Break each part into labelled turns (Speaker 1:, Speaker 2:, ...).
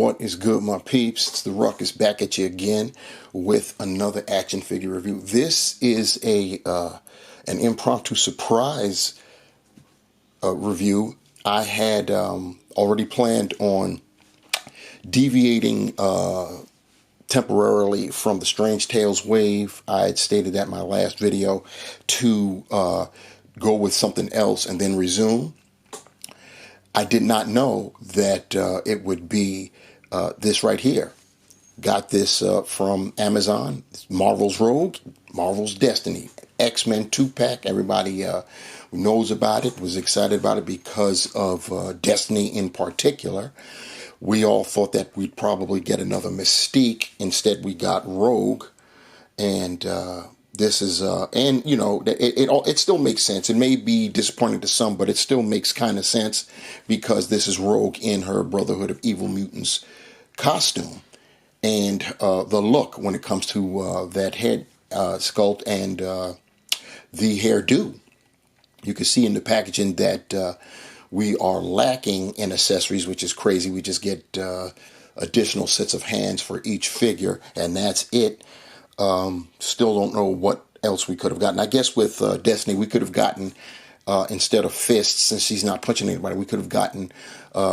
Speaker 1: What is good, my peeps? It's the Ruckus back at you again with another action figure review. This is an impromptu surprise review. I had already planned on deviating temporarily from the Strange Tales wave. I had stated that in my last video to go with something else and then resume. I did not know that it would be this right here. Got this from Amazon. It's Marvel's Rogue, Marvel's Destiny, X-Men 2-pack. Everybody knows about it, was excited about it because of Destiny in particular. We all thought that we'd probably get another Mystique. Instead, we got Rogue. And this is, and you know, it still makes sense. It may be disappointing to some, but it still makes kind of sense because this is Rogue in her Brotherhood of Evil Mutants costume. And the look when it comes to that head sculpt and the hairdo. You can see in the packaging that we are lacking in accessories, which is crazy. We just get additional sets of hands for each figure, and that's it. Still don't know what else we could have gotten. I guess with Destiny, we could have gotten, instead of fists, since she's not punching anybody, we could have gotten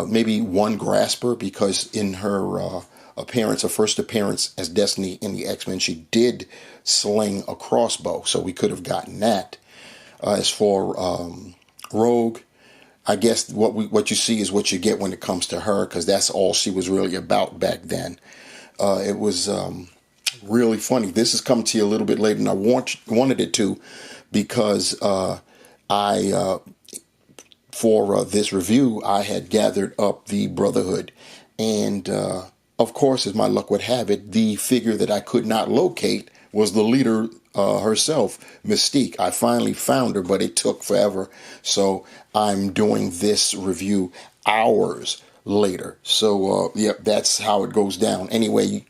Speaker 1: maybe one grasper, because in her appearance, her first appearance as Destiny in the X-Men, she did sling a crossbow, so we could have gotten that. As for Rogue, I guess what you see is what you get when it comes to her, because that's all she was really about back then. It was really funny. This is coming to you a little bit later than I wanted it to, because for this review, I had gathered up the Brotherhood, and of course, as my luck would have it, the figure that I could not locate was the leader herself, Mystique. I finally found her, but it took forever. So I'm doing this review hours later. So yeah, that's how it goes down. Anyway,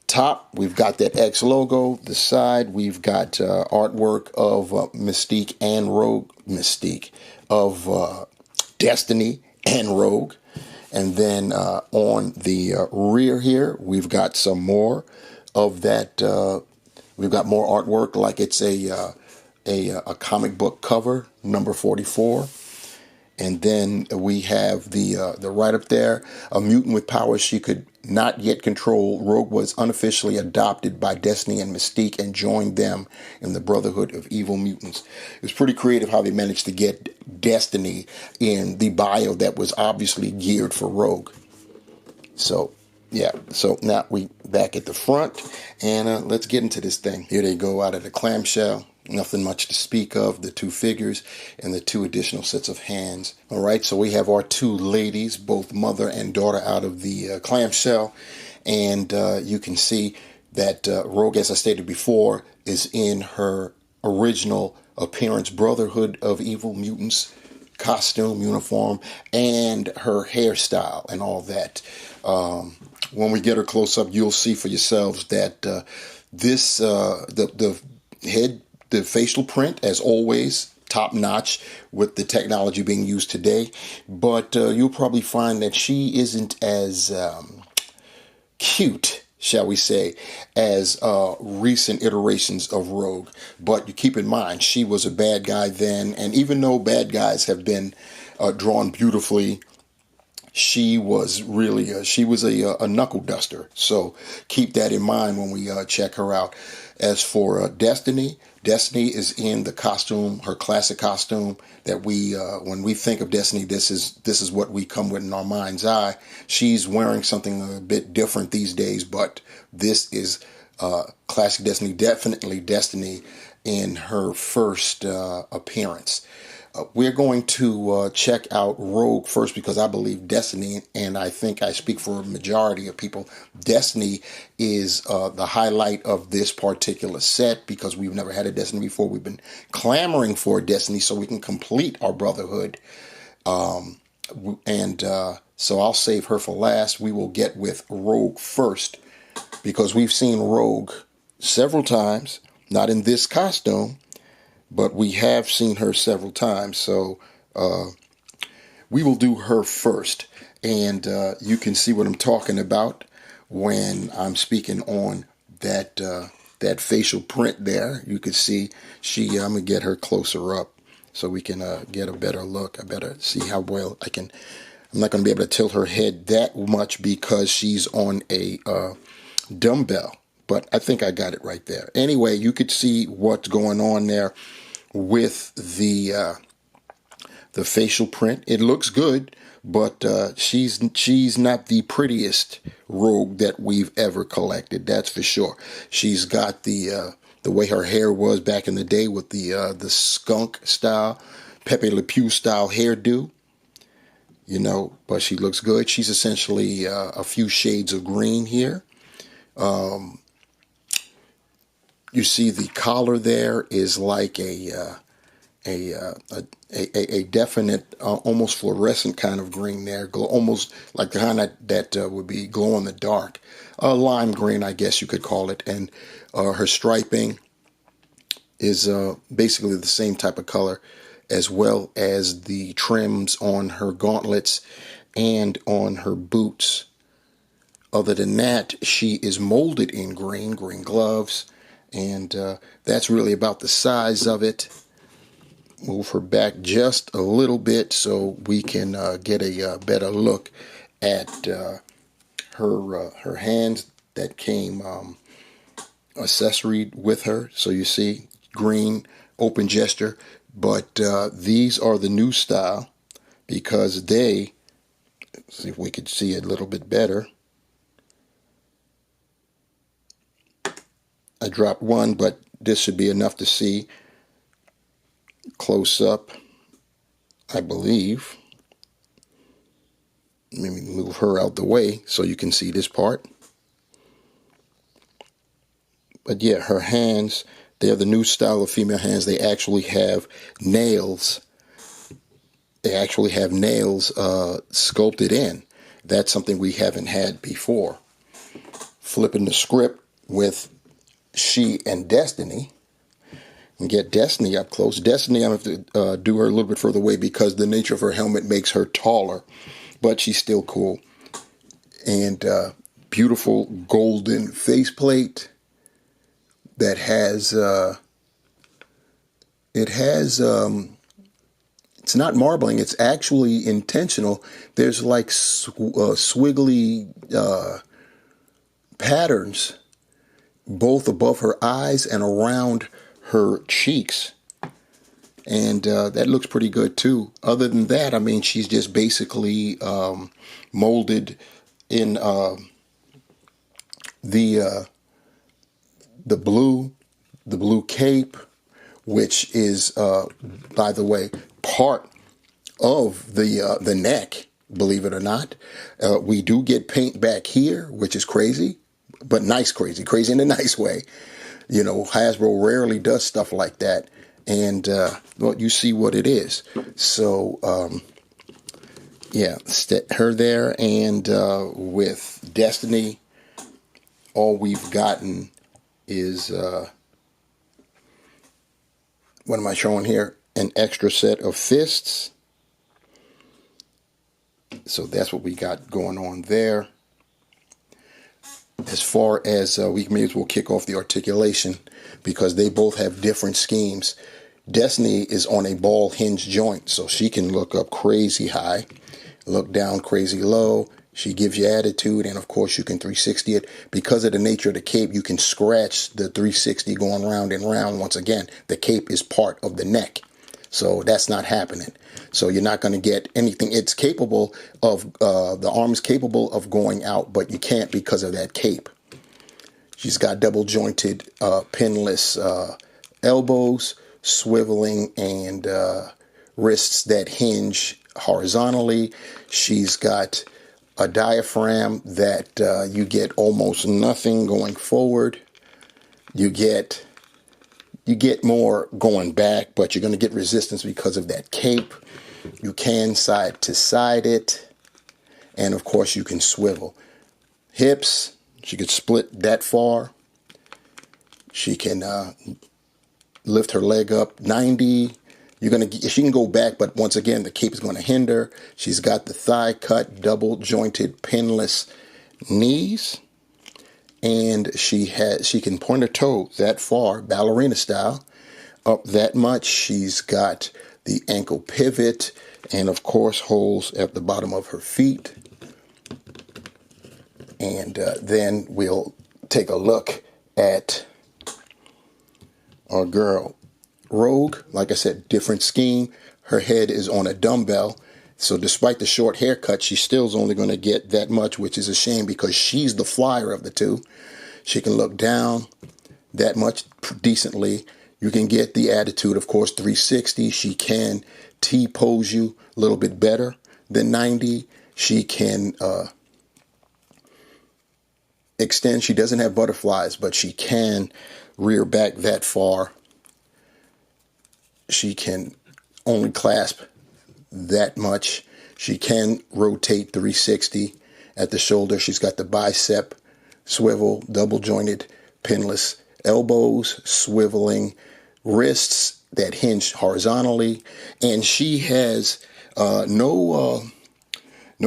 Speaker 1: top, we've got that X logo. The side, we've got artwork of Mystique and Rogue. Mystique of Destiny and Rogue. And then on the rear here, we've got some more of that. We've got more artwork, like it's a comic book cover, number 44. And then we have the right up there, a mutant with powers she could not yet control. Rogue was unofficially adopted by Destiny and Mystique and joined them in the Brotherhood of Evil Mutants. It was pretty creative how they managed to get Destiny in the bio that was obviously geared for Rogue. So, yeah, so now we back at the front, and let's get into this thing. Here they go out of the clamshell. Nothing much to speak of, the two figures and the two additional sets of hands. All right, so we have our two ladies, both mother and daughter, out of the clamshell. And you can see that Rogue, as I stated before, is in her original appearance, Brotherhood of Evil Mutants costume, uniform, and her hairstyle and all that. When we get her close up, you'll see for yourselves that this, the head, the facial print, as always, top notch with the technology being used today. But you'll probably find that she isn't as cute, shall we say, as recent iterations of Rogue. But you keep in mind, she was a bad guy then. And even though bad guys have been drawn beautifully, she was really a knuckle duster. So keep that in mind when we check her out. As for Destiny is in the costume, her classic costume that we, when we think of Destiny, this is what we come with in our mind's eye. She's wearing something a bit different these days, but this is classic Destiny, definitely Destiny in her first appearance. We're going to check out Rogue first, because I believe Destiny, and I think I speak for a majority of people, Destiny is the highlight of this particular set, because we've never had a Destiny before. We've been clamoring for a Destiny so we can complete our Brotherhood. So I'll save her for last. We will get with Rogue first, because we've seen Rogue several times, not in this costume, but we have seen her several times, so we will do her first. And you can see what I'm talking about when I'm speaking on that facial print there. You can see I'm gonna get her closer up so we can get a better look. I better see how well I can. I'm not gonna be able to tilt her head that much because she's on a dumbbell, but I think I got it right there. Anyway, you could see what's going on there with the facial print. It looks good, but she's not the prettiest rogue that we've ever collected. That's for sure. She's got the way her hair was back in the day with the skunk style, Pepe Le Pew style hairdo. But she looks good. She's essentially a few shades of green here. You see the collar there is like a definite, almost fluorescent kind of green there, almost like the kind that would be glow in the dark, lime green, I guess you could call it. And her striping is basically the same type of color, as well as the trims on her gauntlets and on her boots. Other than that, she is molded in green gloves, and that's really about the size of it. Move her back just a little bit so we can get a better look at her hands that came accessoried with her. So you see green open gesture, but these are the new style because let's see if we could see it a little bit better. I dropped one, but this should be enough to see close up, I believe. Let me move her out the way so you can see this part. But yeah, her hands, they're the new style of female hands. They actually have nails. They actually have nails sculpted in. That's something we haven't had before. Flipping the script with She and Destiny. And get Destiny up close. Destiny, I'm going to have to do her a little bit further away because the nature of her helmet makes her taller. But she's still cool. And beautiful golden faceplate that has, it's not marbling. It's actually intentional. There's like swiggly patterns both above her eyes and around her cheeks. And that looks pretty good too. Other than that, I mean, she's just basically molded in the blue cape, which is, by the way, part of the neck. Believe it or not, we do get paint back here, which is crazy, but nice crazy in a nice way. Hasbro rarely does stuff like that. And, well, you see what it is. So, yeah, her there. And with Destiny, all we've gotten is, what am I showing here? An extra set of fists. So that's what we got going on there. As far as we may as well kick off the articulation because they both have different schemes. Destiny is on a ball hinge joint, so she can look up crazy high, look down crazy low. She gives you attitude, and of course you can 360 it. Because of the nature of the cape, you can scratch the 360 going round and round. Once again, the cape is part of the neck, so that's not happening. So you're not going to get anything. It's capable of, the arm is capable of going out, but you can't because of that cape. She's got double jointed, pinless elbows, swiveling, and wrists that hinge horizontally. She's got a diaphragm that you get almost nothing going forward. You get more going back, but you're going to get resistance because of that cape. You can side to side it, and of course you can swivel. Hips, she could split that far. She can lift her leg up 90. she can go back, but once again, the cape is going to hinder. She's got the thigh cut, double jointed, pinless knees. And she can point her toe that far, ballerina style, up that much. She's got the ankle pivot and, of course, holes at the bottom of her feet. And then we'll take a look at our girl Rogue. Like I said, different scheme. Her head is on a dumbbell. So despite the short haircut, she still is only going to get that much, which is a shame because she's the flyer of the two. She can look down that much decently. You can get the attitude, of course, 360. She can T-pose you a little bit better than 90. She can extend. She doesn't have butterflies, but she can rear back that far. She can only clasp that much. She can rotate 360 at the shoulder. She's got the bicep swivel, double jointed, pinless elbows, swiveling wrists that hinge horizontally, and she has no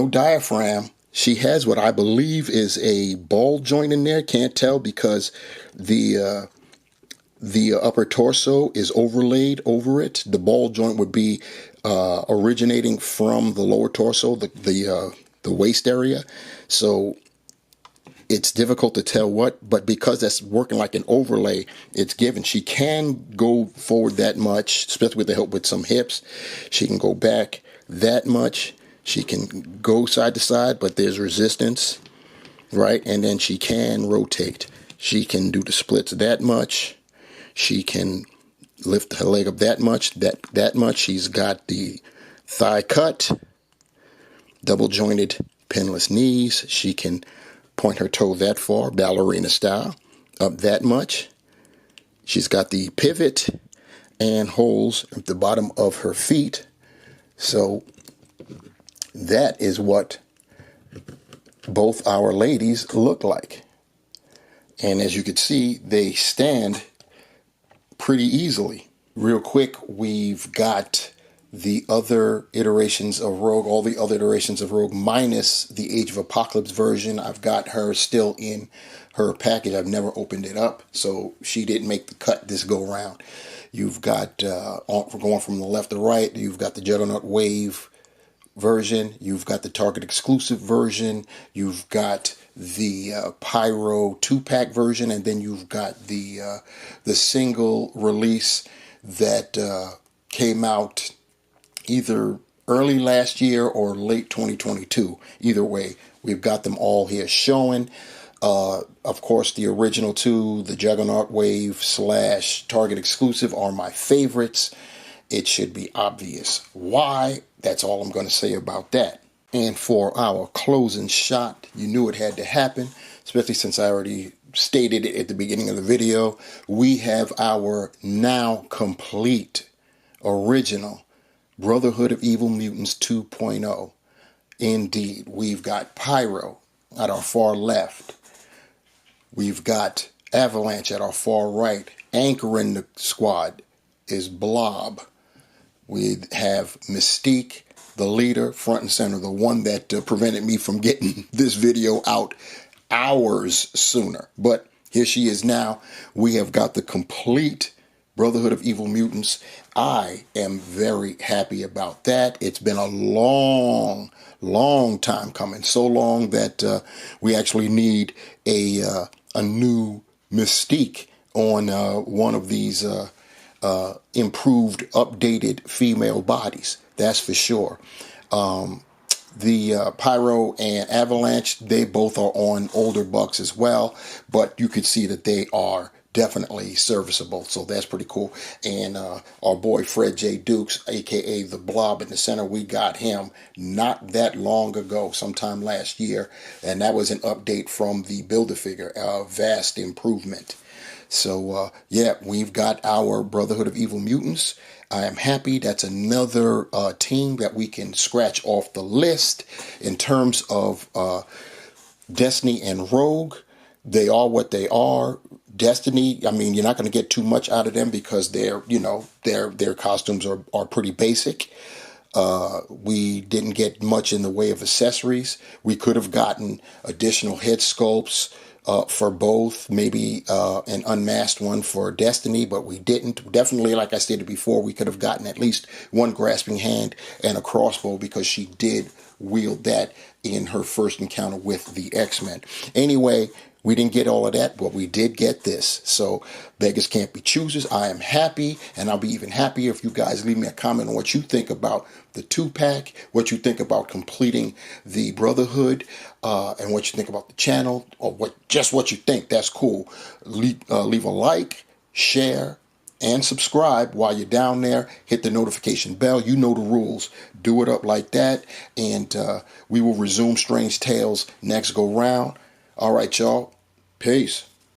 Speaker 1: diaphragm. She has what I believe is a ball joint in there. Can't tell because the upper torso is overlaid over it. The ball joint would be originating from the lower torso, the waist area. So it's difficult to tell what, but because that's working like an overlay, it's given. She can go forward that much, especially with the help with some hips. She can go back that much. She can go side to side, but there's resistance, right? And then she can rotate. She can do the splits that much. She can lift her leg up that much, that much. She's got the thigh cut, double jointed, pinless knees. She can point her toe that far, ballerina style, up that much. She's got the pivot and holes at the bottom of her feet. So that is what both our ladies look like. And as you can see, they stand pretty easily. Real quick, we've got the other iterations of Rogue, all the other iterations of Rogue minus the Age of Apocalypse version. I've got her still in her package. I've never opened it up, so she didn't make the cut this go around. You've got, going from the left to right, you've got the Juggernaut Wave version. You've got the Target exclusive version. You've got the Pyro 2-pack version, and then you've got the single release that came out either early last year or late 2022. Either way, we've got them all here showing. Of course, the original two, the Juggernaut Wave / Target exclusive, are my favorites. It should be obvious why. That's all I'm going to say about that. And for our closing shot, you knew it had to happen, especially since I already stated it at the beginning of the video. We have our now complete original Brotherhood of Evil Mutants 2.0. Indeed, we've got Pyro at our far left. We've got Avalanche at our far right. Anchoring the squad is Blob. We have Mystique, the leader, front and center, the one that prevented me from getting this video out hours sooner. But here she is now. We have got the complete Brotherhood of Evil Mutants. I am very happy about that. It's been a long time coming. So long that we actually need a new Mystique on one of these improved, updated female bodies. That's for sure. The Pyro and Avalanche, they both are on older bucks as well, but you could see that they are definitely serviceable, so that's pretty cool. And our boy Fred J. Dukes, aka the Blob in the center, we got him not that long ago, sometime last year, and that was an update from the Build-A-Figure, a vast improvement. So yeah, we've got our Brotherhood of Evil Mutants. I am happy. That's another team that we can scratch off the list in terms of Destiny and Rogue. they are what they are. Destiny, I mean, you're not going to get too much out of them because their costumes are pretty basic. We didn't get much in the way of accessories. We could have gotten additional head sculpts for both, maybe an unmasked one for Destiny, but we didn't. Definitely, like I stated before, we could have gotten at least one grasping hand and a crossbow because she did wield that in her first encounter with the X-Men. Anyway, we didn't get all of that, but we did get this. So beggars can't be choosers. I am happy, and I'll be even happier if you guys leave me a comment on what you think about the 2-pack, what you think about completing the Brotherhood, and what you think about the channel, or what you think. That's cool. Leave a like, share, and subscribe while you're down there. Hit the notification bell. You know the rules. Do it up like that, and we will resume Strange Tales next go round. All right, y'all. Peace.